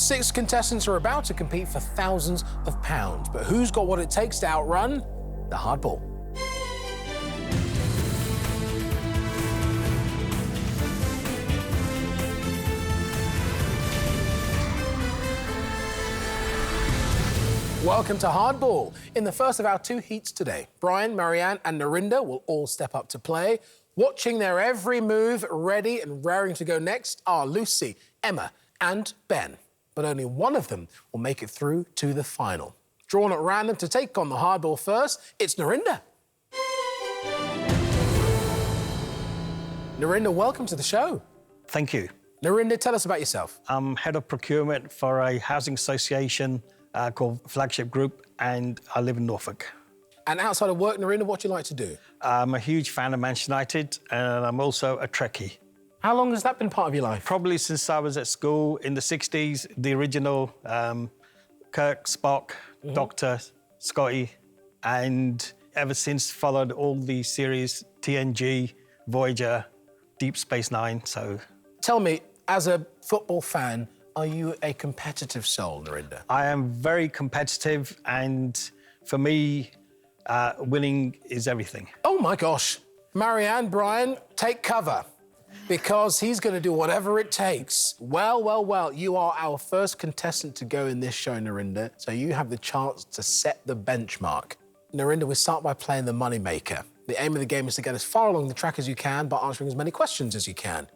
6 contestants are about to compete for thousands of pounds, but who's got what it takes to outrun the hardball? Welcome to Hardball. In the first of our 2 heats today, Brian, Marian and Ninda will all step up to play. Watching their every move, ready and raring to go next, are Lucy, Emma and Ben. But only one of them will make it through to the final. Drawn at random to take on the hardball first, it's Ninda. Ninda, welcome to the show. Thank you. Ninda, tell us about yourself. I'm head of procurement for a housing association called Flagship Group, and I live in Norfolk. And outside of work, Ninda, what do you like to do? I'm a huge fan of Manchester United, and I'm also a Trekkie. How long has that been part of your life? Probably since I was at school in the 60s, the original Kirk, Spock, Doctor, Scotty, and ever since followed all the series, TNG, Voyager, Deep Space Nine, so... Tell me, as a football fan, are you a competitive soul, Ninda? I am very competitive, and for me, winning is everything. Oh, my gosh. Marianne, Brian, take cover, because he's going to do whatever it takes. Well, you are our first contestant to go in this show, Ninda, so you have the chance to set the benchmark. Ninda, we start by playing the moneymaker. The aim of the game is to get as far along the track as you can by answering as many questions as you can.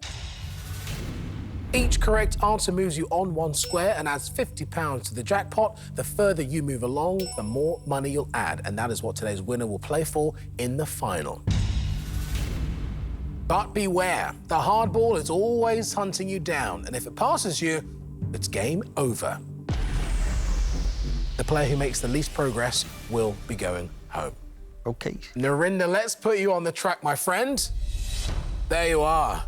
Each correct answer moves you on 1 square and adds £50 to the jackpot. The further you move along, the more money you'll add. And that is what today's winner will play for in the final. But beware, the hardball is always hunting you down. And if it passes you, it's game over. The player who makes the least progress will be going home. OK. Ninda, let's put you on the track, my friend. There you are.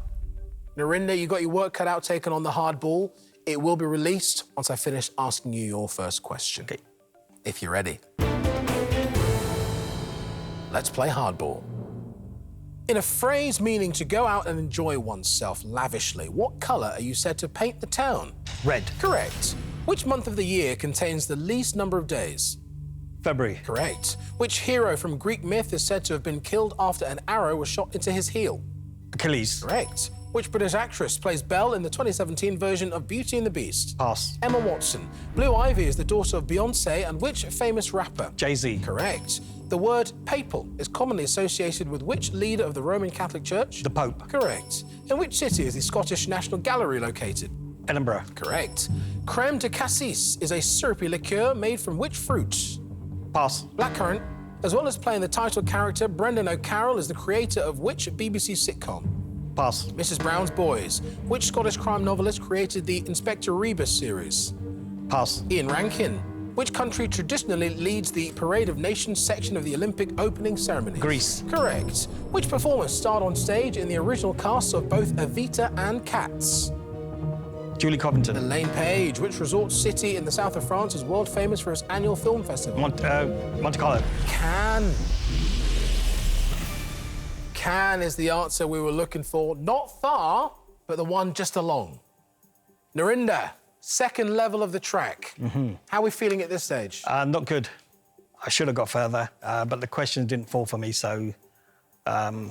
Ninda, you got your work cut out taking on the hardball. It will be released once I finish asking you your first question. Okay. If you're ready. Let's play hardball. In a phrase meaning to go out and enjoy oneself lavishly, what colour are you said to paint the town? Red. Correct. Which month of the year contains the least number of days? February. Correct. Which hero from Greek myth is said to have been killed after an arrow was shot into his heel? Achilles. Correct. Which British actress plays Belle in the 2017 version of Beauty and the Beast? Pass. Emma Watson. Blue Ivy is the daughter of Beyoncé and which famous rapper? Jay-Z. Correct. The word papal is commonly associated with which leader of the Roman Catholic Church? The Pope. Correct. In which city is the Scottish National Gallery located? Edinburgh. Correct. Crème de cassis is a syrupy liqueur made from which fruit? Pass. Blackcurrant. As well as playing the title character, Brendan O'Carroll is the creator of which BBC sitcom? Pass. Mrs. Brown's Boys. Which Scottish crime novelist created the Inspector Rebus series? Pass. Ian Rankin. Which country traditionally leads the Parade of Nations section of the Olympic opening ceremony? Greece. Correct. Which performer starred on stage in the original casts of both Evita and Cats? Julie Covington. Elaine Page. Which resort city in the south of France is world famous for its annual film festival? Monte Carlo. Cannes. Cannes is the answer we were looking for. Not far, but the one just along. Ninda, second level of the track. How are we feeling at this stage? Not good. I should have got further, but the questions didn't fall for me, so I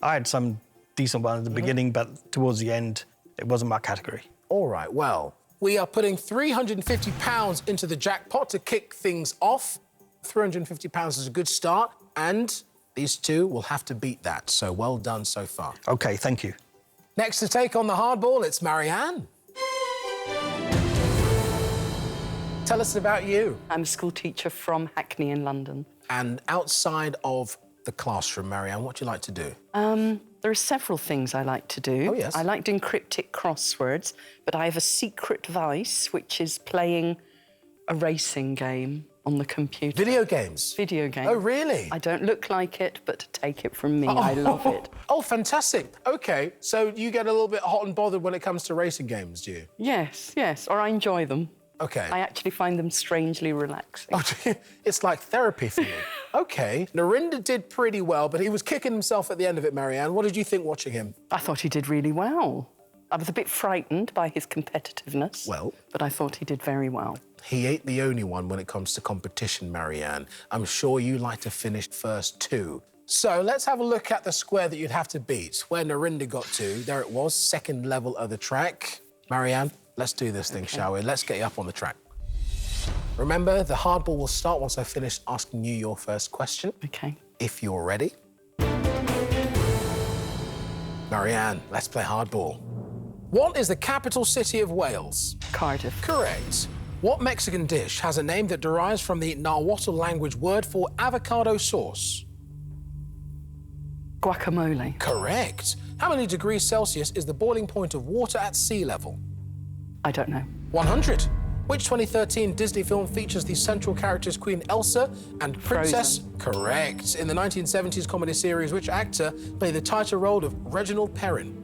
had some decent ones at the beginning, but towards the end, it wasn't my category. All right, well, we are putting £350 into the jackpot to kick things off. £350 is a good start, and these two will have to beat that, so well done so far. OK, thank you. Next to take on the hardball, it's Marianne. Tell us about you. I'm a school teacher from Hackney in London. And outside of the classroom, Marianne, what do you like to do? There are several things I like to do. Oh, yes. I like doing cryptic crosswords, but I have a secret vice, which is playing a racing game on the computer. Video games? Video game. Oh, really? I don't look like it, but take it from me, I love it. Oh, fantastic. OK, so you get a little bit hot and bothered when it comes to racing games, do you? Yes, or I enjoy them. OK. I actually find them strangely relaxing. Oh, it's like therapy for you. OK. Ninda did pretty well, but he was kicking himself at the end of it, Marianne. What did you think watching him? I thought he did really well. I was a bit frightened by his competitiveness. Well. But I thought he did very well. He ain't the only one when it comes to competition, Marianne. I'm sure you like to finish first too. So let's have a look at the square that you'd have to beat. Where Ninda got to, there it was, second level of the track. Marianne, let's do this thing, shall we? Let's get you up on the track. Remember, the hardball will start once I finish asking you your first question. OK. If you're ready. Marianne, let's play hardball. What is the capital city of Wales? Cardiff. Correct. What Mexican dish has a name that derives from the Nahuatl language word for avocado sauce? Guacamole. Correct. How many degrees Celsius is the boiling point of water at sea level? I don't know. 100. Which 2013 Disney film features the central characters Queen Elsa and Princess? Frozen. Correct. In the 1970s comedy series, which actor played the title role of Reginald Perrin?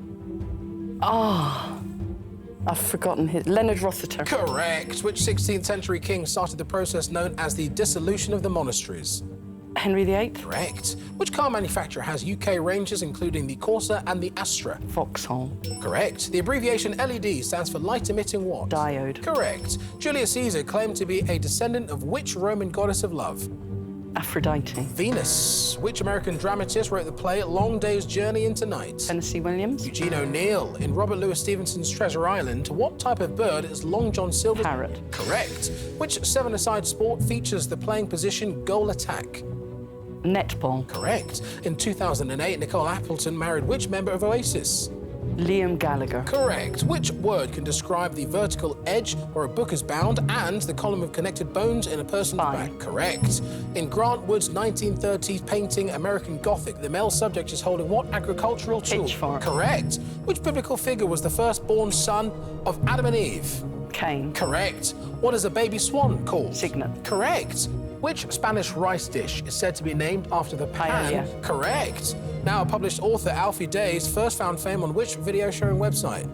I've forgotten his... Leonard Rossiter. Correct. Which 16th century king started the process known as the dissolution of the monasteries? Henry VIII. Correct. Which car manufacturer has UK ranges including the Corsa and the Astra? Vauxhall. Correct. The abbreviation LED stands for light-emitting what? Diode. Correct. Julius Caesar claimed to be a descendant of which Roman goddess of love? Aphrodite. Venus. Which American dramatist wrote the play Long Day's Journey into Night? Tennessee Williams. Eugene O'Neill. In Robert Louis Stevenson's Treasure Island, what type of bird is Long John Silver's... Parrot. Correct. Which seven-a-side sport features the playing position goal attack? Netball. Correct. In 2008, Nicole Appleton married which member of Oasis? Liam Gallagher. Correct. Which word can describe the vertical edge where a book is bound and the column of connected bones in a person's Spine. back? Correct. In Grant Wood's 1930s painting American Gothic, the male subject is holding what agricultural tool? Pitchfork. Correct. Which biblical figure was the firstborn son of Adam and Eve? Cain. Correct. What is a baby swan called? Cygnet. Correct. Which Spanish rice dish is said to be named after the pan? Paella. Correct. Now a published author, Alfie Days, first found fame on which video sharing website?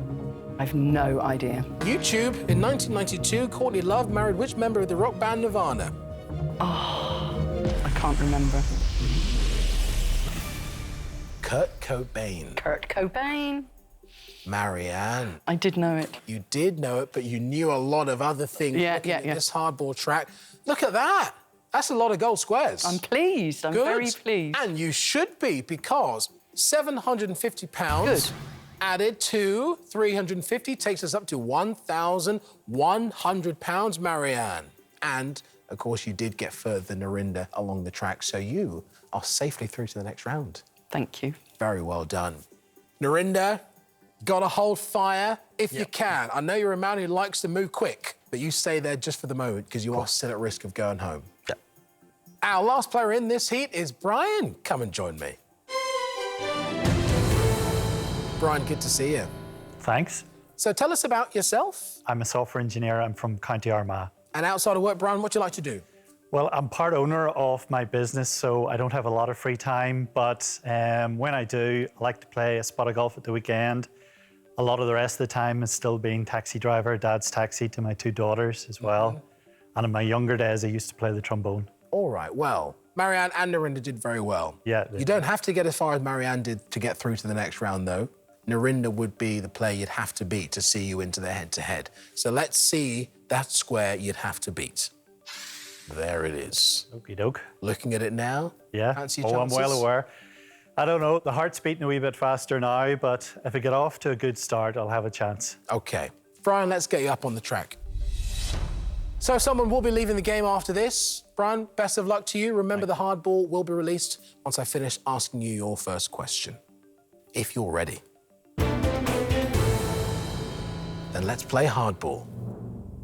I've no idea. YouTube. In 1992, Courtney Love married which member of the rock band Nirvana? I can't remember. Kurt Cobain. Kurt Cobain. Marianne. I did know it. You did know it, but you knew a lot of other things. Yeah, looking yeah, at yeah. this hardball track. Look at that. That's a lot of gold squares. I'm pleased. I'm Good. very pleased. And you should be, because £750 Good. added to 350 takes us up to £1,100, Marianne. And, of course, you did get further than Ninda along the track, so you are safely through to the next round. Thank you. Very well done. Ninda, gotta hold fire if you can. I know you're a man who likes to move quick, but you stay there just for the moment because you are still at risk of going home. Yeah. Our last player in this heat is Brian. Come and join me. Brian, good to see you. Thanks. So tell us about yourself. I'm a software engineer. I'm from County Armagh. And outside of work, Brian, what do you like to do? Well, I'm part owner of my business, so I don't have a lot of free time. But when I do, I like to play a spot of golf at the weekend. A lot of the rest of the time is still being taxi driver, dad's taxi to my two daughters as well. And in my younger days, I used to play the trombone. All right, well, Marianne and Ninda did very well. Yeah. You don't have to get as far as Marianne did to get through to the next round, though. Ninda would be the player you'd have to beat to see you into the head-to-head. So let's see that square you'd have to beat. There it is. Okie doke. Looking at it now. Yeah. Fancy your Oh, I'm chances? well aware. I don't know. The heart's beating a wee bit faster now, but if I get off to a good start, I'll have a chance. OK. Brian, let's get you up on the track. So someone will be leaving the game after this. Brian, best of luck to you. Remember, the hardball will be released once I finish asking you your first question. If you're ready. Then let's play hardball.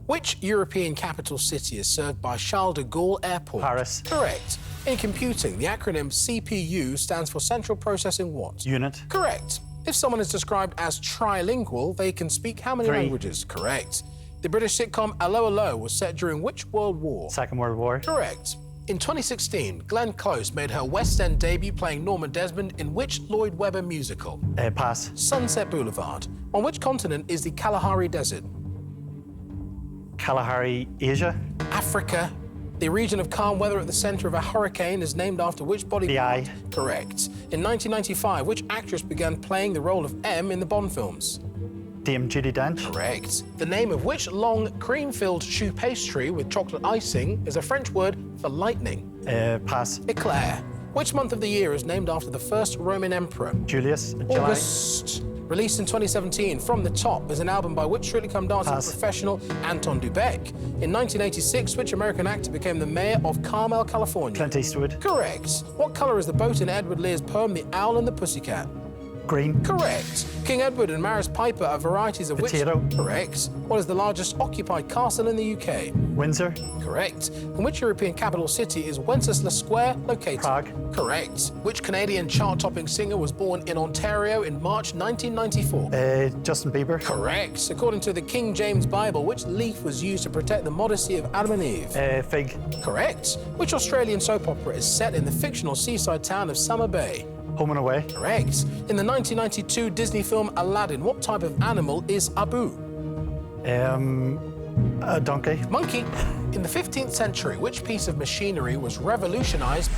Which European capital city is served by Charles de Gaulle Airport? Paris. Correct. In computing, the acronym CPU stands for Central Processing what? Unit. Correct. If someone is described as trilingual, they can speak how many 3. languages? Correct. The British sitcom Allo Allo was set during which World War? Second World War. Correct. In 2016, Glenn Close made her West End debut playing Norma Desmond in which Lloyd Webber musical? Pass. Sunset Boulevard. On which continent is the Kalahari Desert? Kalahari, Asia. Africa. The region of calm weather at the centre of a hurricane is named after which body The part? eye. Correct. In 1995, which actress began playing the role of M in the Bond films? Dame Judi Dench. Correct. The name of which long cream-filled choux pastry with chocolate icing is a French word for lightning? Pass. Eclair. Which month of the year is named after the first Roman emperor? Julius. July. August. Released in 2017, From the Top is an album by which Strictly Come Dancing Pass. professional Anton Dubek. In 1986, which American actor became the mayor of Carmel, California? Clint Eastwood. Correct. What colour is the boat in Edward Lear's poem The Owl and the Pussycat? Green. Correct. King Edward and Maris Piper are varieties of Potato. which? Correct. What is the largest occupied castle in the UK? Windsor. Correct. In which European capital city is Wenceslas Square located? Prague. Correct. Which Canadian chart-topping singer was born in Ontario in March 1994? Justin Bieber. Correct. According to the King James Bible, which leaf was used to protect the modesty of Adam and Eve? Fig. Correct. Which Australian soap opera is set in the fictional seaside town of Summer Bay? Home and Away. Correct. In the 1992 Disney film Aladdin, what type of animal is Abu? A donkey. Monkey. In the 15th century, which piece of machinery was revolutionized?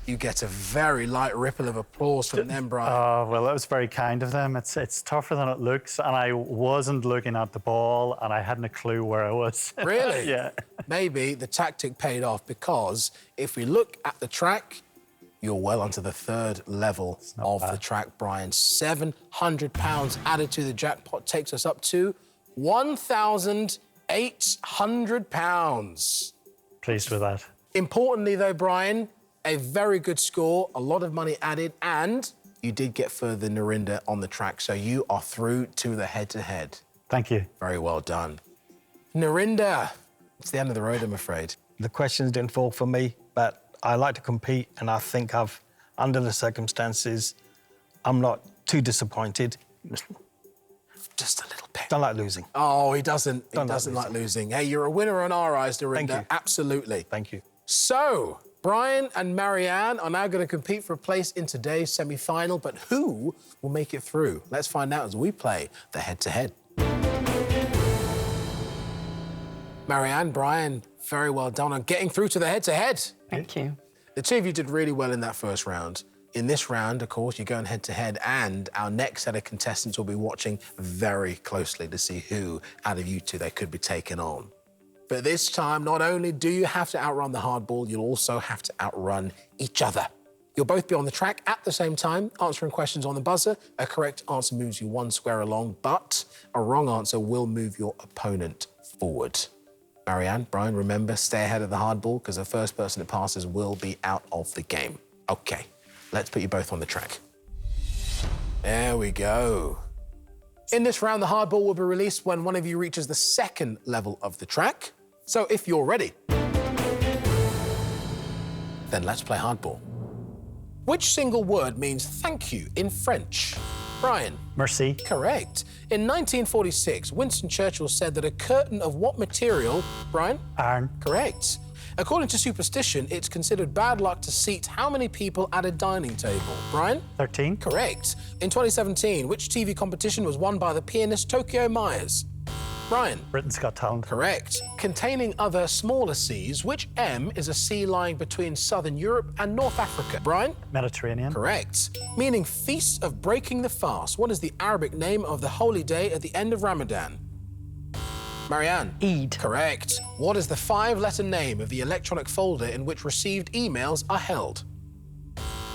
You get a very light ripple of applause from them, Brian. Oh, well, that was very kind of them. It's tougher than it looks, and I wasn't looking at the ball, and I hadn't a clue where I was. Really? Yeah. Maybe the tactic paid off, because if we look at the track, you're well onto the third level of the track, Brian. £700 added to the jackpot takes us up to £1,800. Pleased with that. Importantly, though, Brian, a very good score, a lot of money added, and you did get further than Ninda on the track, so you are through to the head-to-head. Thank you. Very well done. Ninda, it's the end of the road, I'm afraid. The questions didn't fall for me, but I like to compete, and I think under the circumstances, I'm not too disappointed. Just a little bit. Don't like losing. Oh, he doesn't. He Don't like doesn't like losing. Hey, you're a winner in our eyes, Ninda. Thank you. Absolutely. Thank you. So, Brian and Marianne are now going to compete for a place in today's semi-final, but who will make it through? Let's find out as we play the head-to-head. Marianne, Brian, very well done on getting through to the head-to-head. Thank you. The two of you did really well in that first round. In this round, of course, you're going head-to-head, and our next set of contestants will be watching very closely to see who out of you two they could be taking on. But this time, not only do you have to outrun the hardball, you'll also have to outrun each other. You'll both be on the track at the same time, answering questions on the buzzer. A correct answer moves you one square along, but a wrong answer will move your opponent forward. Marianne, Brian, remember, stay ahead of the hardball, because the first person that passes will be out of the game. OK, let's put you both on the track. There we go. In this round, the hardball will be released when one of you reaches the second level of the track. So if you're ready, then let's play hardball. Which single word means thank you in French? Brian. Merci. Correct. In 1946, Winston Churchill said that a curtain of what material? Brian? Iron. Correct. According to superstition, it's considered bad luck to seat how many people at a dining table? Brian? 13. Correct. In 2017, which TV competition was won by the pianist Tokyo Myers? Brian? Britain's Got Talent. Correct. Containing other smaller seas, which M is a sea lying between southern Europe and North Africa? Brian? Mediterranean. Correct. Meaning feast of breaking the fast. What is the Arabic name of the holy day at the end of Ramadan? Marianne? Eid. Correct. What is the 5-letter name of the electronic folder in which received emails are held?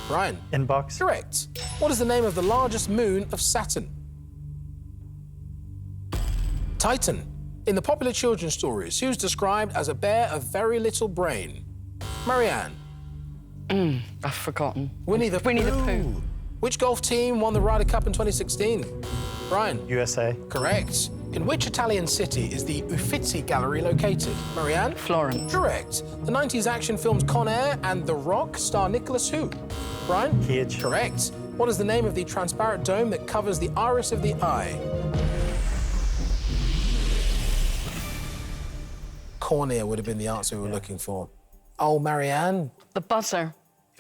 Brian? Inbox. Correct. What is the name of the largest moon of Saturn? Titan. In the popular children's stories, who's described as a bear of very little brain? Marianne? I've forgotten. Winnie the Pooh. Which golf team won the Ryder Cup in 2016? Brian? USA. Correct. In which Italian city is the Uffizi Gallery located? Marianne? Florence. Correct. The 90s action films Con Air and The Rock star Nicholas who? Brian? Cage. Correct. What is the name of the transparent dome that covers the iris of the eye? Cornea would have been the answer we were looking for. Oh, Marianne. The buzzer.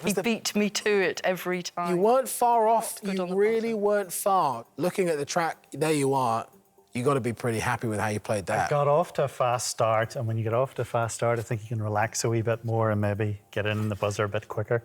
He beat me to it every time. You weren't far off. Good You on the really weren't far. Looking at the track, there you are. You got to be pretty happy with how you played that. Got off to a fast start, and when you get off to a fast start, I think you can relax a wee bit more and maybe get in the buzzer a bit quicker.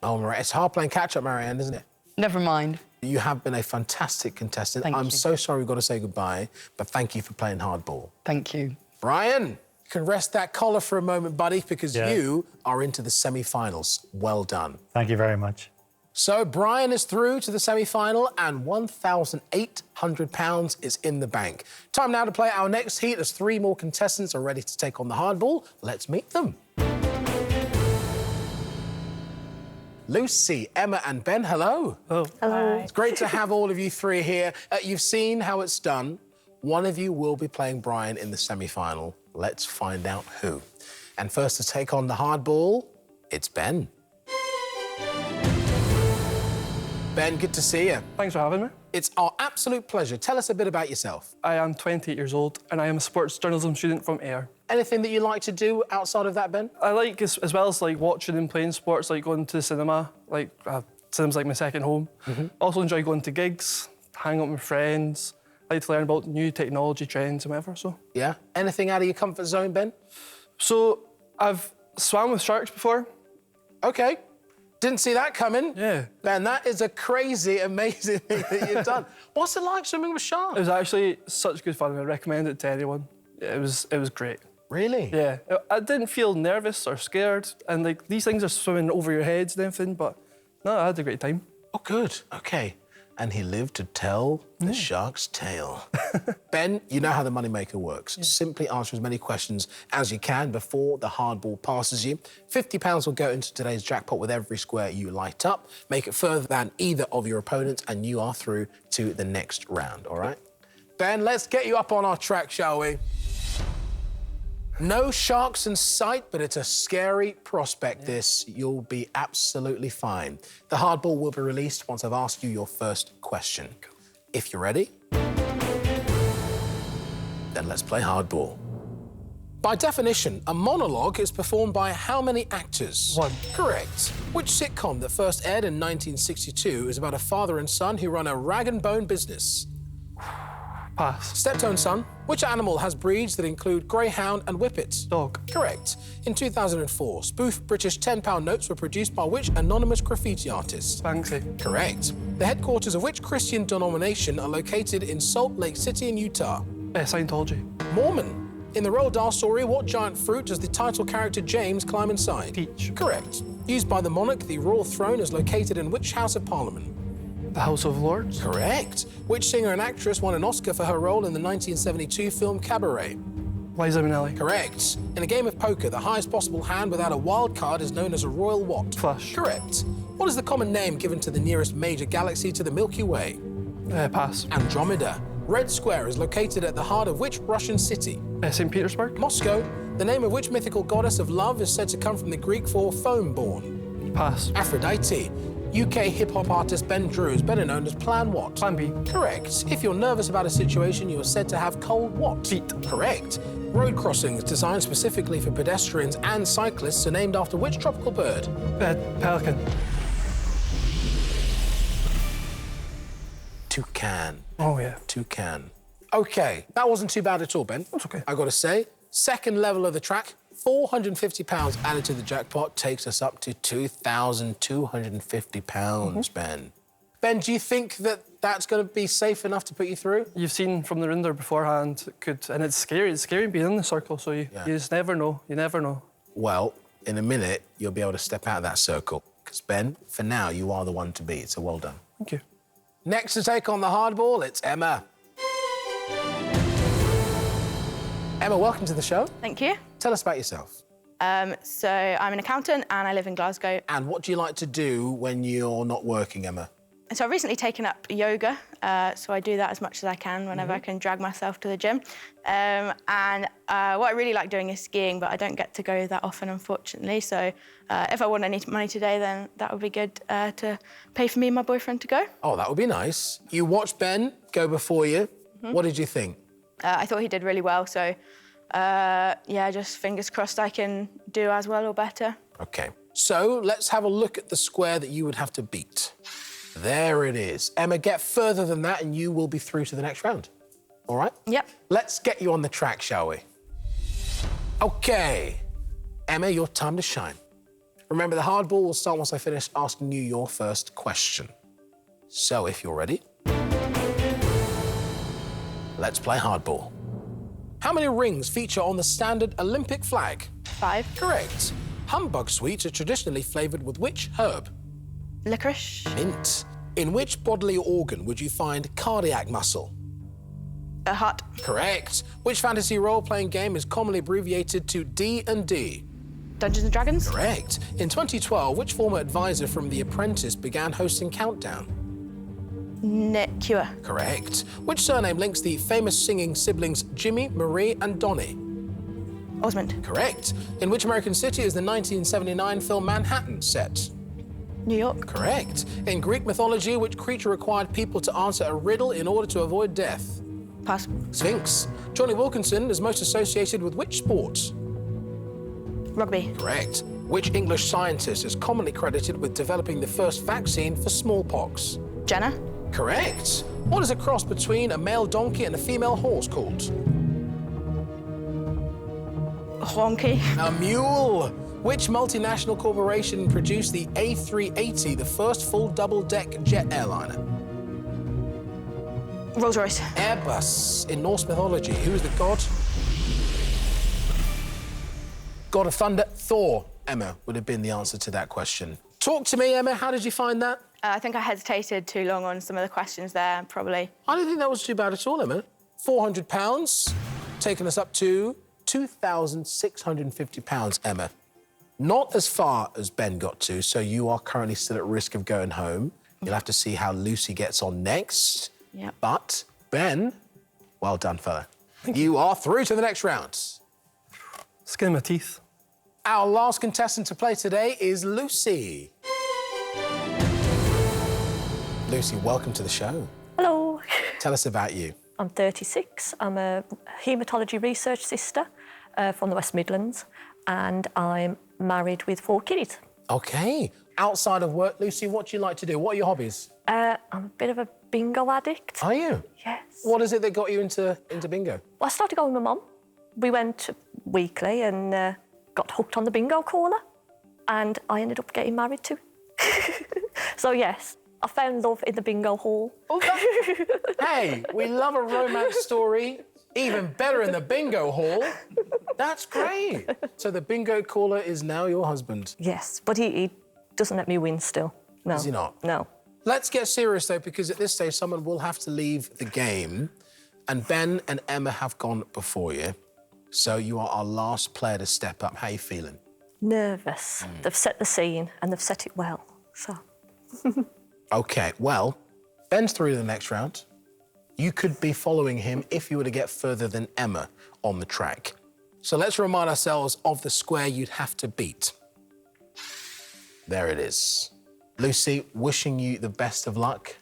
Oh, Marianne, it's hard playing catch-up, Marianne, isn't it? Never mind. You have been a fantastic contestant. Thank I'm you. so sorry we've got to say goodbye, but thank you for playing hardball. Thank you. Brian, you can rest that collar for a moment, buddy, because Yeah. you are into the semi-finals. Well done. Thank you very much. So Brian is through to the semi-final and £1,800 is in the bank. Time now to play our next heat as 3 more contestants are ready to take on the hardball. Let's meet them. Lucy, Emma and Ben, hello. Hello. It's great to have all of you 3 here. You've seen how it's done. One of you will be playing Brian in the semi-final. Let's find out who. And first to take on the hardball, it's Ben. Ben, good to see you. Thanks for having me. It's our absolute pleasure. Tell us a bit about yourself. I am 28 years old and I am a sports journalism student from Ayr. Anything that you like to do outside of that, Ben? I like, as well as like watching and playing sports, like going to the cinema. Like, cinema's like my second home. Also enjoy going to gigs, hang out with friends. I like to learn about new technology trends and whatever, so. Yeah? Anything out of your comfort zone, Ben? So, I've swam with sharks before. OK. Didn't see that coming. Yeah. Ben, that is a crazy, amazing thing that you've done. What's it like swimming with sharks? It was actually such good fun. I recommend it to anyone. It was great. Really? Yeah. I didn't feel nervous or scared. And like, these things are swimming over your heads and everything, but no, I had a great time. Oh, good. OK. And he lived to tell the shark's tale. Ben, you know how the moneymaker works. Simply answer as many questions as you can before the hardball passes you. £50 will go into today's jackpot with every square you light up. Make it further than either of your opponents and you are through to the next round, all right? Ben, let's get you up on our track, shall we? No sharks in sight, but it's a scary prospect, this. You'll be absolutely fine. The hardball will be released once I've asked you your first question. If you're ready, then let's play hardball. By definition, a monologue is performed by how many actors? 1. Correct. Which sitcom that first aired in 1962 is about a father and son who run a rag and bone business? Pass. Steptoe son. Which animal has breeds that include greyhound and whippet? Dog. Correct. In 2004, spoof British £10 notes were produced by which anonymous graffiti artist? Banksy. Correct. The headquarters of which Christian denomination are located in Salt Lake City in Utah? Scientology. Mormon. In the Roald Dahl story, what giant fruit does the title character James climb inside? Peach. Correct. Used by the monarch, the royal throne is located in which House of Parliament? The House of Lords. Correct. Which singer and actress won an Oscar for her role in the 1972 film Cabaret? Liza Minnelli. Correct. In a game of poker, the highest possible hand without a wild card is known as a royal what? Flush. Correct. What is the common name given to the nearest major galaxy to the Milky Way? Pass. Andromeda. Red Square is located at the heart of which Russian city? St. Petersburg. Moscow. The name of which mythical goddess of love is said to come from the Greek for foam born? Pass. Aphrodite. UK hip-hop artist Ben Drew is better known as Plan what? Plan B. Correct. If you're nervous about a situation, you are said to have cold what? Feet. Correct. Road crossings designed specifically for pedestrians and cyclists are named after which tropical bird? Pelican. Toucan. Oh, yeah. Toucan. OK, that wasn't too bad at all, Ben. That's OK. I've got to say, second level of the track, £450 added to the jackpot takes us up to £2,250, Ben. Ben, do you think that that's going to be safe enough to put you through? You've seen from the rinder beforehand, it could, and it's scary. It's scary being in the circle, so you just never know. You never know. Well, in a minute, you'll be able to step out of that circle. Because, Ben, for now, you are the one to beat, so well done. Thank you. Next to take on the hardball, it's Emma. Emma, welcome to the show. Thank you. Tell us about yourself. So I'm an accountant and I live in Glasgow. And what do you like to do when you're not working, Emma? So I've recently taken up yoga, so I do that as much as I can whenever I can drag myself to the gym. And what I really like doing is skiing, but I don't get to go that often, unfortunately. So if I won any money today, then that would be good to pay for me and my boyfriend to go. Oh, that would be nice. You watched Ben go before you. What did you think? I thought he did really well, so yeah, just fingers crossed I can do as well or better. OK. So let's have a look at the square that you would have to beat. There it is. Emma, get further than that and you will be through to the next round. All right? Yep. Let's get you on the track, shall we? OK. Emma, your time to shine. Remember, the hardball will start once I finish asking you your first question. So if you're ready, let's play hardball. How many rings feature on the standard Olympic flag? 5. Correct. Humbug sweets are traditionally flavoured with which herb? Licorice. Mint. In which bodily organ would you find cardiac muscle? A heart. Correct. Which fantasy role-playing game is commonly abbreviated to D&D? Dungeons and Dragons. Correct. In 2012, which former advisor from The Apprentice began hosting Countdown? Nick Cure. Correct. Which surname links the famous singing siblings Jimmy, Marie, and Donnie? Osmond. Correct. In which American city is the 1979 film Manhattan set? New York. Correct. In Greek mythology, which creature required people to answer a riddle in order to avoid death? Pass. Sphinx. Johnny Wilkinson is most associated with which sport? Rugby. Correct. Which English scientist is commonly credited with developing the first vaccine for smallpox? Jenna. Correct. What is a cross between a male donkey and a female horse called? Honky. A mule. Which multinational corporation produced the A380, the first full double-deck jet airliner? Rolls-Royce. Airbus. In Norse mythology, who is the god? God of thunder, Thor. Emma would have been the answer to that question. Talk to me, Emma. How did you find that? I think I hesitated too long on some of the questions there, probably. I don't think that was too bad at all, Emma. £400, taking us up to £2,650, Emma. Not as far as Ben got to, so you are currently still at risk of going home. You'll have to see how Lucy gets on next. Yep. But, Ben, well done, fella. You are through to the next round. Skin in my teeth. Our last contestant to play today is Lucy. Lucy, welcome to the show. Hello. Tell us about you. I'm 36. I'm a haematology research sister from the West Midlands, and I'm married with 4 kids. OK. Outside of work, Lucy, what do you like to do? What are your hobbies? I'm a bit of a bingo addict. Are you? Yes. What is it that got you into bingo? Well, I started going with my mum. We went weekly and got hooked on the bingo corner, and I ended up getting married too. So, yes, I found love in the bingo hall. Oh, hey, we love a romance story. Even better in the bingo hall. That's great. So the bingo caller is now your husband. Yes, but he doesn't let me win still. No. Is he not? No. Let's get serious, though, because at this stage, someone will have to leave the game. And Ben and Emma have gone before you. So you are our last player to step up. How are you feeling? Nervous. They've set the scene and they've set it well, so... OK, well, Ben's through to the next round. You could be following him if you were to get further than Emma on the track. So let's remind ourselves of the square you'd have to beat. There it is. Lucy, wishing you the best of luck.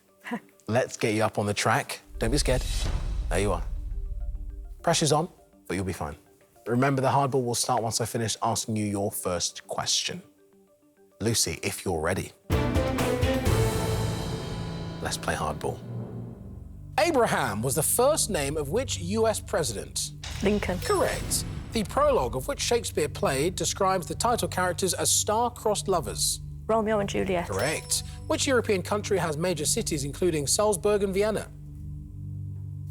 Let's get you up on the track. Don't be scared. There you are. Pressure's on, but you'll be fine. Remember, the hardball will start once I finish asking you your first question. Lucy, if you're ready, let's play hardball. Abraham was the first name of which US president? Lincoln. Correct. The prologue of which Shakespeare play describes the title characters as star-crossed lovers? Romeo and Juliet. Correct. Which European country has major cities including Salzburg and Vienna?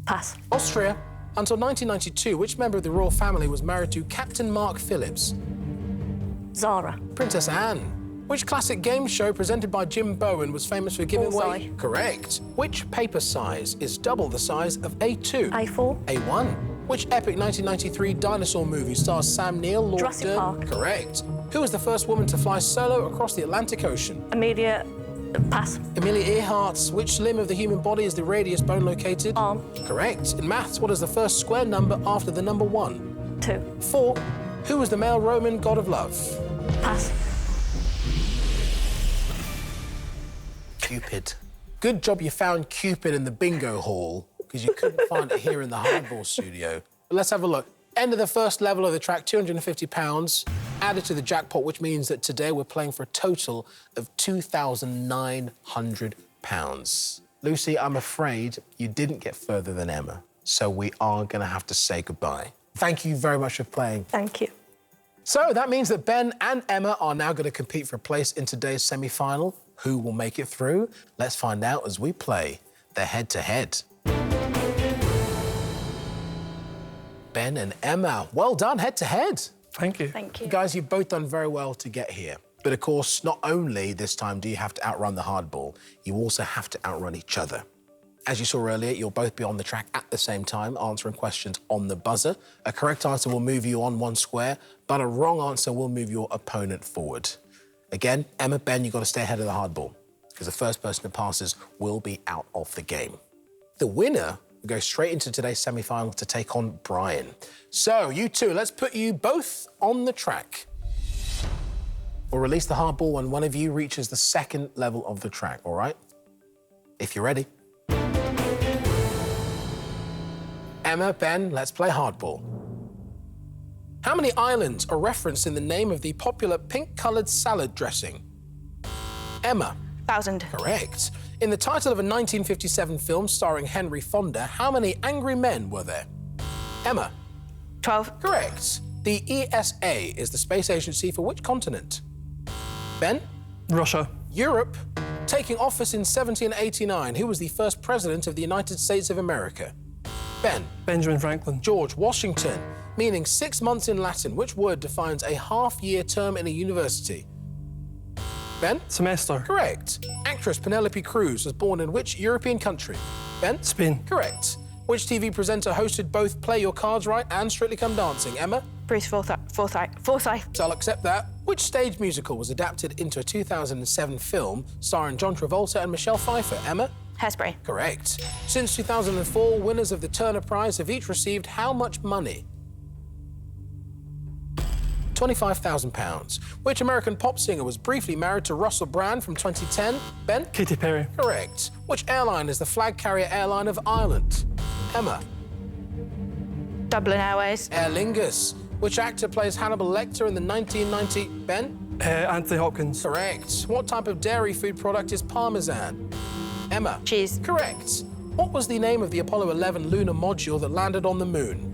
Pass. Austria. Until 1992, which member of the royal family was married to Captain Mark Phillips? Zara. Princess Anne. Which classic game show presented by Jim Bowen was famous for giving away? Bullseye. Correct. Which paper size is double the size of A2? A4. A1. Which epic 1993 dinosaur movie stars Sam Neill, Lord Jurassic Dern? Park. Correct. Who was the first woman to fly solo across the Atlantic Ocean? Amelia. Pass. Amelia Earhart. Which limb of the human body is the radius bone located? Arm. Correct. In maths, what is the first square number after the number 1? 2. 4. Who was the male Roman god of love? Pass. Cupid. Good job you found Cupid in the bingo hall, because you couldn't find it here in the hardball studio. But let's have a look. End of the first level of the track, £250, added to the jackpot, which means that today we're playing for a total of £2,900. Lucy, I'm afraid you didn't get further than Emma, so we are going to have to say goodbye. Thank you very much for playing. Thank you. So that means that Ben and Emma are now going to compete for a place in today's semi-final. Who will make it through? Let's find out as we play the head-to-head. Ben and Emma, well done, head-to-head. Thank you. Thank you. Guys, you've both done very well to get here. But of course, not only this time do you have to outrun the hardball, you also have to outrun each other. As you saw earlier, you'll both be on the track at the same time, answering questions on the buzzer. A correct answer will move you on 1 square, but a wrong answer will move your opponent forward. Again, Emma, Ben, you've got to stay ahead of the hardball, because the first person who passes will be out of the game. The winner will go straight into today's semi-final to take on Brian. So, you two, let's put you both on the track. We'll release the hardball when one of you reaches the 2nd level of the track, all right? If you're ready. Emma, Ben, let's play hardball. How many islands are referenced in the name of the popular pink-coloured salad dressing? Emma. 1,000. Correct. In the title of a 1957 film starring Henry Fonda, how many angry men were there? Emma. 12. Correct. The ESA is the space agency for which continent? Ben? Russia. Europe. Taking office in 1789, who was the first president of the United States of America? Ben. Benjamin Franklin. George Washington. Meaning 6 months in Latin, which word defines a half-year term in a university? Ben? Semester. Correct. Actress Penelope Cruz was born in which European country? Ben? Spain. Correct. Which TV presenter hosted both Play Your Cards Right and Strictly Come Dancing? Emma? Bruce Forsyth. So I'll accept that. Which stage musical was adapted into a 2007 film starring John Travolta and Michelle Pfeiffer? Emma? Hairspray. Correct. Since 2004, winners of the Turner Prize have each received how much money? £25,000. Which American pop singer was briefly married to Russell Brand from 2010? Ben? Katy Perry. Correct. Which airline is the flag carrier airline of Ireland? Emma? Dublin Airways. Aer Lingus. Which actor plays Hannibal Lecter in the 1990... Ben? Anthony Hopkins. Correct. What type of dairy food product is Parmesan? Emma? Cheese. Correct. What was the name of the Apollo 11 lunar module that landed on the moon?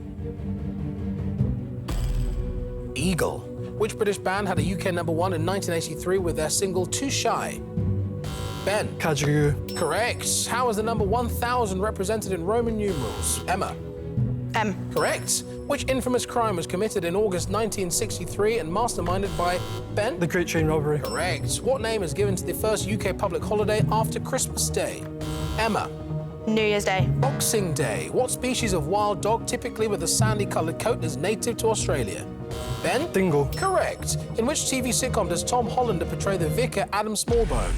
Eagle. Which British band had a UK #1 in 1983 with their single Too Shy? Ben? Kajagoogoo. Correct. How is the number 1,000 represented in Roman numerals? Emma? M. Correct. Which infamous crime was committed in August 1963 and masterminded by Ben? The Great Train Robbery. Correct. What name is given to the first UK public holiday after Christmas Day? Emma? New Year's Day. Boxing Day. What species of wild dog, typically with a sandy-coloured coat, is native to Australia? Ben? Dingo. Correct. In which TV sitcom does Tom Hollander portray the vicar Adam Smallbone?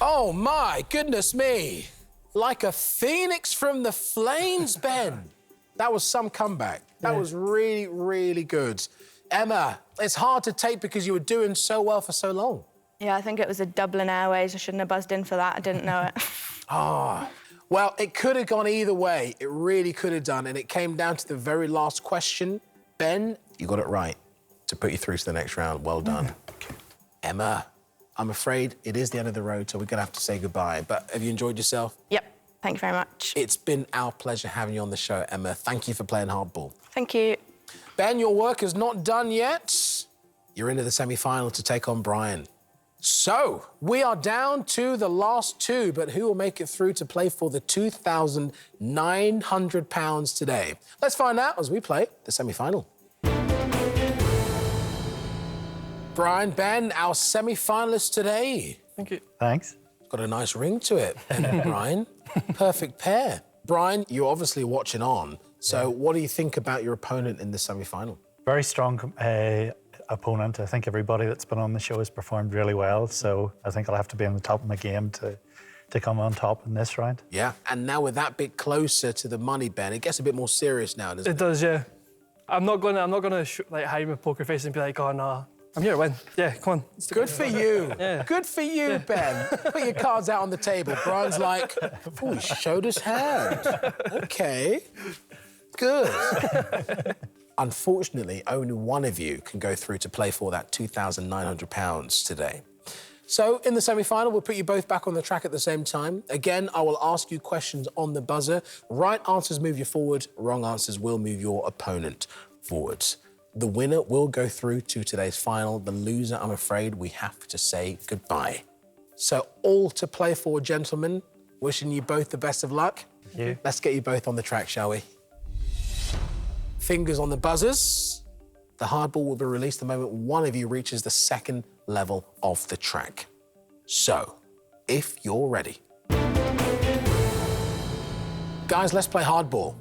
Oh, my goodness me. Like a phoenix from the flames, Ben. That was some comeback. That was really, really good. Emma, it's hard to take because you were doing so well for so long. Yeah, I think it was the Dublin Airways. I shouldn't have buzzed in for that. I didn't know it. Well, it could have gone either way. It really could have done, and it came down to the very last question. Ben, you got it right to put you through to the next round. Well done. Emma, I'm afraid it is the end of the road, so we're going to have to say goodbye. But have you enjoyed yourself? Yep. Thank you very much. It's been our pleasure having you on the show, Emma. Thank you for playing hardball. Thank you. Ben, your work is not done yet. You're into the semi-final to take on Brian. So, we are down to the last two, but who will make it through to play for the £2,900 today? Let's find out as we play the semi-final. Brian, Ben, our semi-finalists today. Thank you. Thanks. Got a nice ring to it, Ben and Brian. Perfect pair. Brian, you're obviously watching on, so what do you think about your opponent in the semi-final? Very strong opponent. I think everybody that's been on the show has performed really well, so I think I'll have to be on the top of my game to come on top in this round. Yeah, and now we're that bit closer to the money, Ben, it gets a bit more serious now, doesn't it? It does, yeah. I'm not gonna like hide my poker face and be like, oh no, I'm here to win. Yeah, come on. Good for you. Yeah. Good for you, Ben. Put your cards out on the table. Brian's like, oh, he showed his hand. Okay, good. Unfortunately, only one of you can go through to play for that £2,900 today. So, in the semi-final, we'll put you both back on the track at the same time. Again, I will ask you questions on the buzzer. Right answers move you forward, wrong answers will move your opponent forwards. The winner will go through to today's final. The loser, I'm afraid, we have to say goodbye. So all to play for, gentlemen. Wishing you both the best of luck. Thank you. Let's get you both on the track, shall we? Fingers on the buzzers. The hardball will be released the moment one of you reaches the second level of the track. So, if you're ready. Guys, let's play hardball.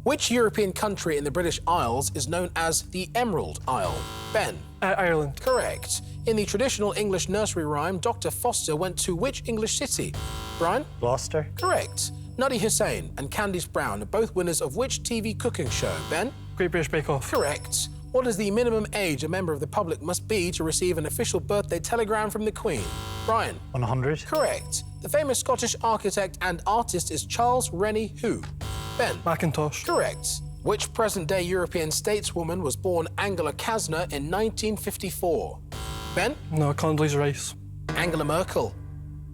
Which European country in the British Isles is known as the Emerald Isle? Ben. Ireland. Correct. In the traditional English nursery rhyme, Dr. Foster went to which English city? Brian? Gloucester. Correct. Nutty Hussain and Candice Brown are both winners of which TV cooking show? Ben? Great British Bake Off. Correct. What is the minimum age a member of the public must be to receive an official birthday telegram from the Queen? Brian? 100. Correct. The famous Scottish architect and artist is Charles Rennie who? Ben? Macintosh. Correct. Which present-day European stateswoman was born Angela Kastner in 1954? Ben? No, Condoleezza Rice. Angela Merkel.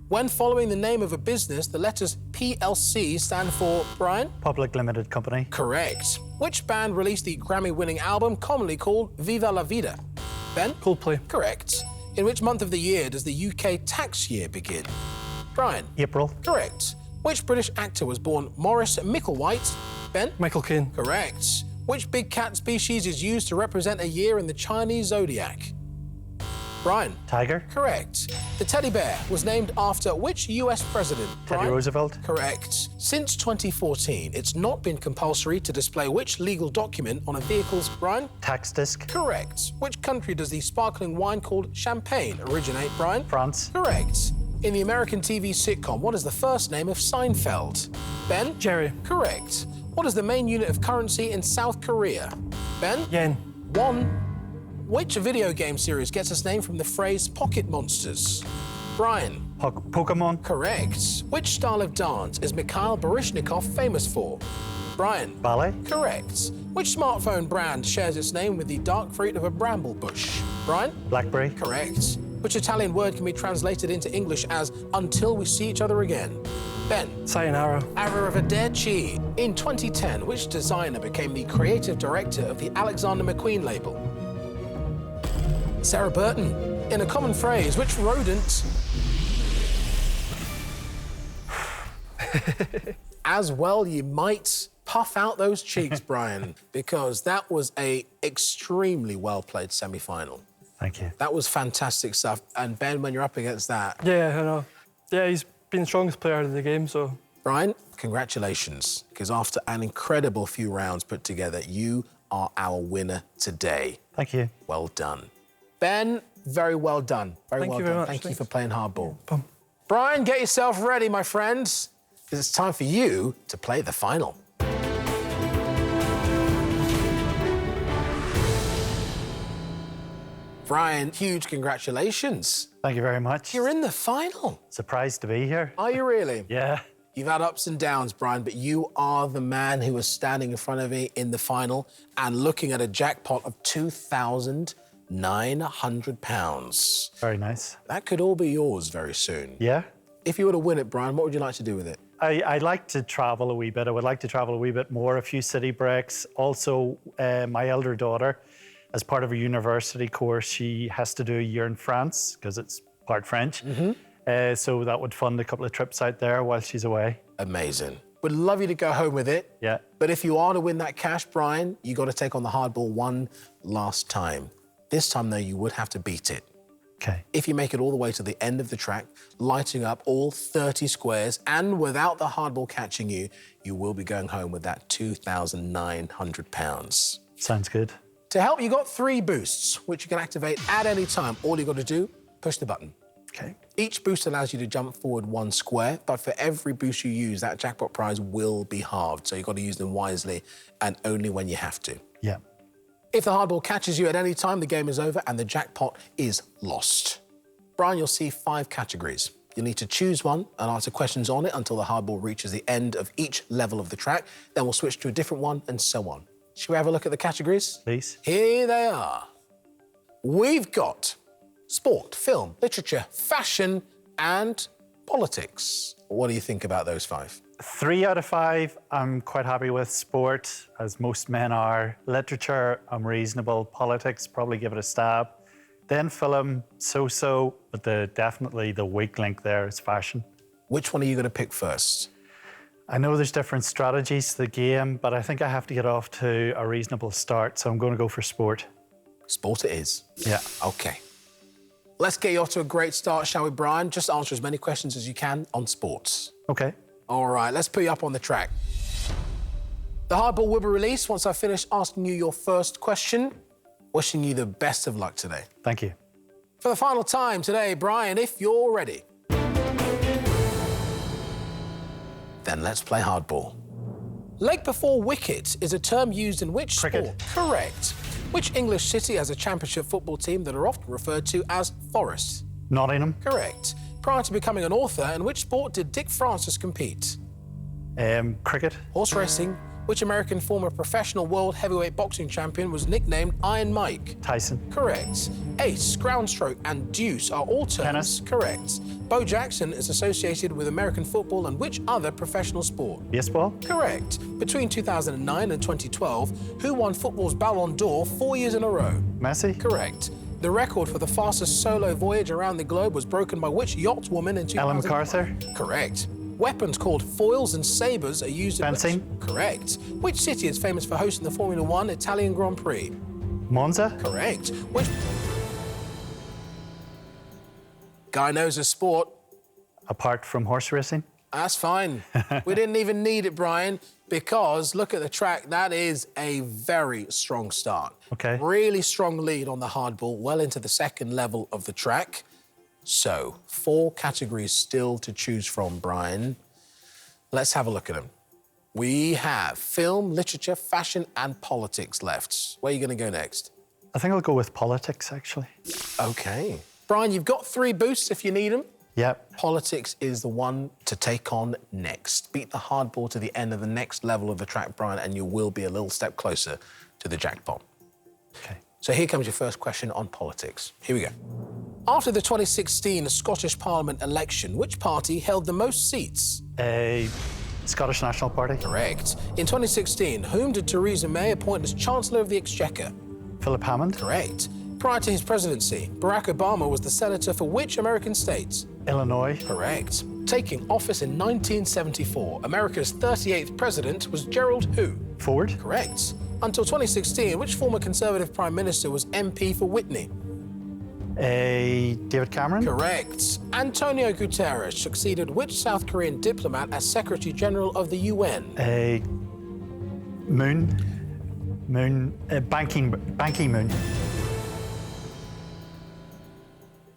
When following the name of a business, the letters PLC stand for, Brian? Public Limited Company. Correct. Which band released the Grammy-winning album commonly called Viva la Vida? Ben? Coldplay. Correct. In which month of the year does the UK tax year begin? Brian? April. Correct. Which British actor was born Maurice Micklewhite? Ben? Michael Caine. Correct. Which big cat species is used to represent a year in the Chinese zodiac? Brian? Tiger. Correct. The teddy bear was named after which US president? Teddy Brian? Roosevelt. Correct. Since 2014, it's not been compulsory to display which legal document on a vehicle's, Brian? Tax disc. Correct. Which country does the sparkling wine called champagne originate, Brian? France. Correct. In the American TV sitcom, what is the first name of Seinfeld? Ben? Jerry. Correct. What is the main unit of currency in South Korea? Ben? Yen. 1. Which video game series gets its name from the phrase pocket monsters? Brian? Pokemon. Correct. Which style of dance is Mikhail Baryshnikov famous for? Brian? Ballet. Correct. Which smartphone brand shares its name with the dark fruit of a bramble bush? Brian? Blackberry. Correct. Which Italian word can be translated into English as until we see each other again? Ben? Sayonara. Arrivederci. In 2010, which designer became the creative director of the Alexander McQueen label? Sarah Burton. In a common phrase, which rodent... As well, you might puff out those cheeks, Brian, because that was a extremely well-played semi-final. Thank you. That was fantastic stuff. And Ben, when you're up against that... Yeah, I know. Yeah, he's been the strongest player of the game, so... Brian, congratulations, because after an incredible few rounds put together, you are our winner today. Thank you. Well done. Ben, very well done. Very Thank well you very done. much. Thank you Thanks. for playing hardball. Bum. Brian, get yourself ready, my friends, because it's time for you to play the final. Brian, huge congratulations. Thank you very much. You're in the final. Surprised to be here. Are you really? Yeah. You've had ups and downs, Brian, but you are the man who was standing in front of me in the final and looking at a jackpot of £2,900. Very nice. That could all be yours very soon. Yeah. If you were to win it, Brian, what would you like to do with it? I like to travel a wee bit. I would like to travel a wee bit more, a few city breaks. Also, my elder daughter, as part of her university course, she has to do a year in France because it's part French. So that would fund a couple of trips out there while she's away. Amazing. Would love you to go home with it. Yeah. But if you are to win that cash, Brian, you got to take on the hardball one last time. This time, though, you would have to beat it. Okay. If you make it all the way to the end of the track, lighting up all 30 squares, and without the hardball catching you, you will be going home with that £2,900. Sounds good. To help, you got 3 boosts, which you can activate at any time. All you got to do, push the button. Okay. Each boost allows you to jump forward 1 square, but for every boost you use, that jackpot prize will be halved. So you've got to use them wisely and only when you have to. Yeah. If the hardball catches you at any time, the game is over and the jackpot is lost. Brian, you'll see 5 categories. You'll need to choose one and answer questions on it until the hardball reaches the end of each level of the track. Then we'll switch to a different one and so on. Shall we have a look at the categories? Please. Here they are. We've got sport, film, literature, fashion, and politics. What do you think about those 5? 3 out of 5, I'm quite happy with. Sport, as most men are. Literature, I'm reasonable. Politics, probably give it a stab. Then film, so-so, but definitely the weak link there is fashion. Which one are you going to pick first? I know there's different strategies to the game, but I think I have to get off to a reasonable start, so I'm going to go for sport. Sport it is. Yeah. OK. Let's get you off to a great start, shall we, Brian? Just answer as many questions as you can on sports. OK. All right, let's put you up on the track. The hardball will be released once I finish asking you your first question. Wishing you the best of luck today. Thank you. For the final time today, Brian, if you're ready, then let's play hardball. Leg before wicket is a term used in which Cricket. sport? Correct. Which English city has a championship football team that are often referred to as Forest? Nottingham. Correct. Prior to becoming an author, in which sport did Dick Francis compete? Cricket. Horse racing. Which American former professional world heavyweight boxing champion was nicknamed Iron Mike? Tyson. Correct. Ace, ground stroke, and deuce are all terms. Tennis. Correct. Bo Jackson is associated with American football and which other professional sport? Baseball. Correct. Between 2009 and 2012, who won football's Ballon d'Or 4 years in a row? Messi. Correct. The record for the fastest solo voyage around the globe was broken by which yachtswoman in 2000? Ellen MacArthur. Correct. Weapons called foils and sabres are used in Fencing. Correct. Which city is famous for hosting the Formula One Italian Grand Prix? Monza. Correct. Which guy knows a sport? Apart from horse racing. That's fine. We didn't even need it, Brian, because look at the track. That is a very strong start. Okay. Really strong lead on the hardball, well into the second level of the track. So, 4 categories still to choose from, Brian. Let's have a look at them. We have film, literature, fashion, and politics left. Where are you going to go next? I think I'll go with politics, actually. OK. Brian, you've got 3 boosts if you need them. Yep. Politics is the one to take on next. Beat the hardball to the end of the next level of the track, Brian, and you will be a little step closer to the jackpot. OK. So here comes your first question on politics. Here we go. After the 2016 Scottish Parliament election, which party held the most seats? Scottish National Party. Correct. In 2016, whom did Theresa May appoint as Chancellor of the Exchequer? Philip Hammond. Correct. Prior to his presidency, Barack Obama was the senator for which American states? Illinois. Correct. Taking office in 1974, America's 38th president was Gerald who? Ford. Correct. Until 2016, which former Conservative Prime Minister was MP for Whitney? David Cameron. Correct. Antonio Guterres succeeded which South Korean diplomat as Secretary General of the UN? Ban Ki-moon.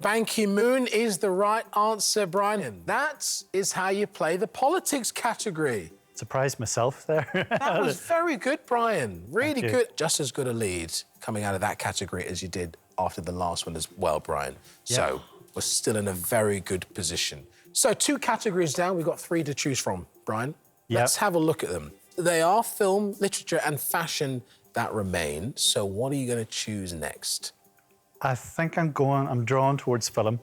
Ban Ki-moon is the right answer, Brian. And that is how you play the politics category. Surprised myself there. That was very good, Brian. Really Thank you. good. Just as good a lead coming out of that category as you did after the last one as well, Brian. Yeah. So we're still in a very good position. So 2 categories down, we've got 3 to choose from, Brian. Yep. Let's have a look at them. They are film, literature and fashion that remain. So what are you going to choose next? I think I'm drawn towards film.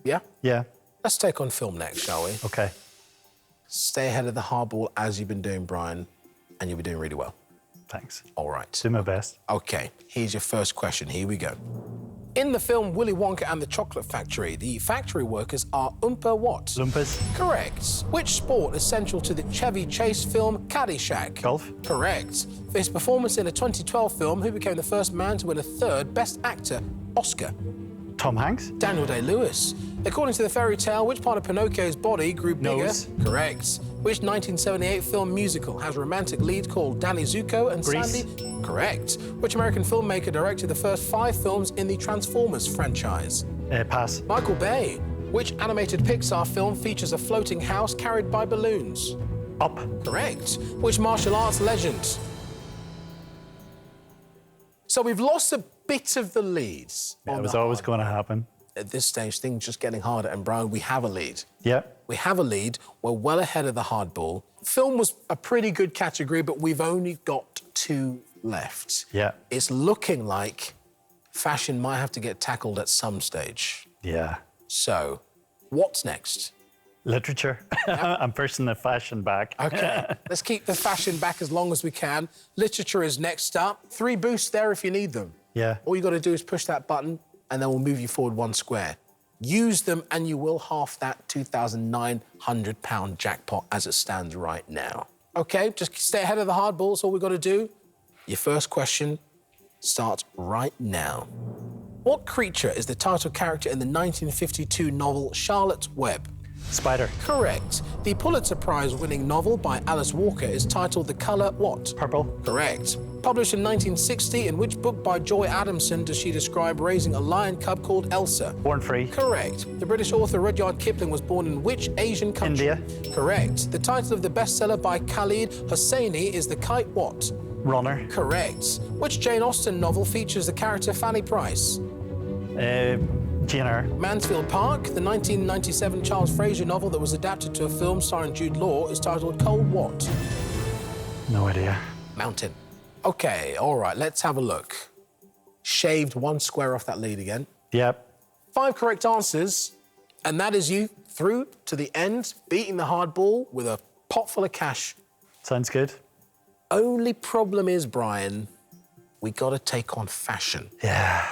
Yeah? Yeah. Let's take on film next, shall we? OK. Stay ahead of the hardball as you've been doing, Brian, and you'll be doing really well. Thanks. All right. Do my best. OK, here's your first question. Here we go. In the film Willy Wonka and the Chocolate Factory, the factory workers are Oompa what? Loompas. Correct. Which sport is central to the Chevy Chase film Caddyshack? Golf. Correct. For his performance in a 2012 film, who became the first man to win a 3rd Best Actor Oscar? Tom Hanks. Daniel Day-Lewis. According to the fairy tale, which part of Pinocchio's body grew bigger? Nose. Correct. Which 1978 film musical has a romantic lead called Danny Zuko and Grease. Sandy? Correct. Which American filmmaker directed the first 5 films in the Transformers franchise? Pass. Michael Bay. Which animated Pixar film features a floating house carried by balloons? Up. Correct. Which martial arts legend? So we've lost a bit of the leads. It was always going to happen. At this stage, things just getting harder. And Brian, we have a lead. Yeah. We have a lead. We're well ahead of the hardball. Film was a pretty good category, but we've only got 2 left. Yeah. It's looking like fashion might have to get tackled at some stage. Yeah. So, what's next? Literature. I'm pushing the fashion back. Okay, let's keep the fashion back as long as we can. Literature is next up. 3 boosts there if you need them. Yeah. All you got to do is push that button, and then we'll move you forward 1 square. Use them, and you will half that £2,900 jackpot as it stands right now. Okay, just stay ahead of the hardball. That's all we've got to do. Your first question starts right now. What creature is the title character in the 1952 novel Charlotte's Web? Spider. Correct. The Pulitzer Prize-winning novel by Alice Walker is titled The Colour What? Purple. Correct. Published in 1960, in which book by Joy Adamson does she describe raising a lion cub called Elsa? Born Free. Correct. The British author Rudyard Kipling was born in which Asian country? India. Correct. The title of the bestseller by Khalid Hosseini is The Kite What? Runner. Correct. Which Jane Austen novel features the character Fanny Price? Jane Eyre. Mansfield Park, the 1997 Charles Fraser novel that was adapted to a film starring Jude Law, is titled Cold What? No idea. Mountain. Okay, all right, let's have a look. Shaved 1 square off that lead again. Yep. 5 correct answers, and that is you through to the end, beating the hardball with a pot full of cash. Sounds good. Only problem is, Brian, we got to take on fashion. Yeah.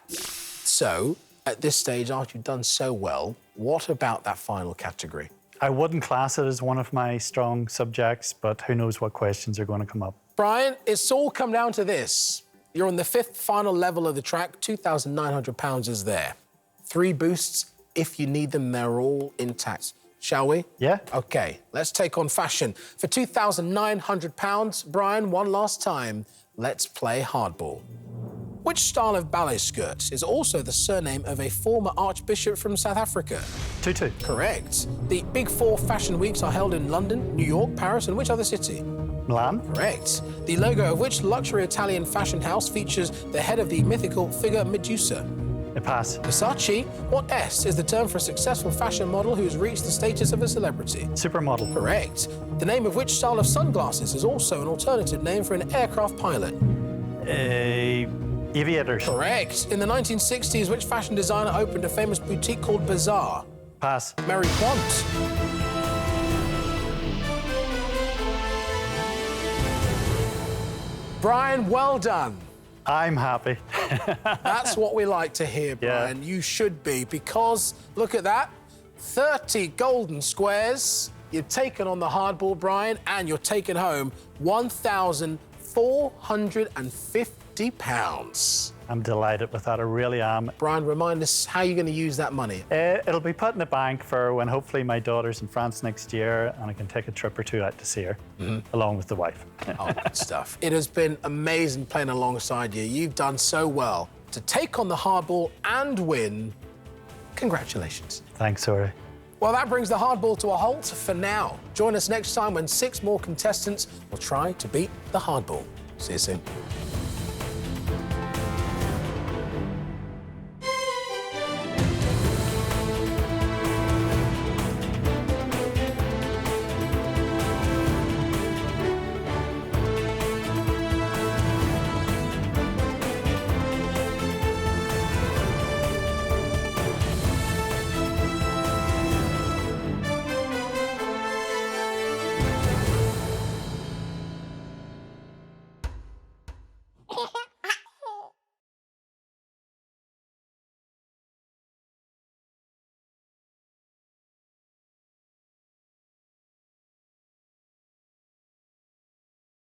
So, at this stage, after you've done so well, what about that final category? I wouldn't class it as one of my strong subjects, but who knows what questions are going to come up. Brian, it's all come down to this. You're on the 5th final level of the track. £2,900 is there. 3 boosts if you need them. They're all intact. Shall we? Yeah. OK, let's take on fashion. For £2,900, Brian, one last time, let's play hardball. Which style of ballet skirt is also the surname of a former archbishop from South Africa? Tutu. Correct. The Big 4 fashion weeks are held in London, New York, Paris, and which other city? Milan. Correct. The logo of which luxury Italian fashion house features the head of the mythical figure Medusa? A pass. Versace. What S is the term for a successful fashion model who has reached the status of a celebrity? Supermodel. Correct. The name of which style of sunglasses is also an alternative name for an aircraft pilot? Aviators. Correct. In the 1960s, which fashion designer opened a famous boutique called Bazaar? Pass. Mary Quant. Brian, well done. I'm happy. That's what we like to hear, Brian. Yeah. You should be, because look at that. 30 golden squares. You've taken on the hardball, Brian, and you're taking home £1,450. I'm delighted with that, I really am. Brian, remind us how you're going to use that money. It'll be put in the bank for when hopefully my daughter's in France next year and I can take a trip or 2 out to see her, along with the wife. Oh, good stuff. It has been amazing playing alongside you. You've done so well. To take on the hardball and win, congratulations. Thanks, Ori. Well, that brings the hardball to a halt for now. Join us next time when 6 more contestants will try to beat the hardball. See you soon.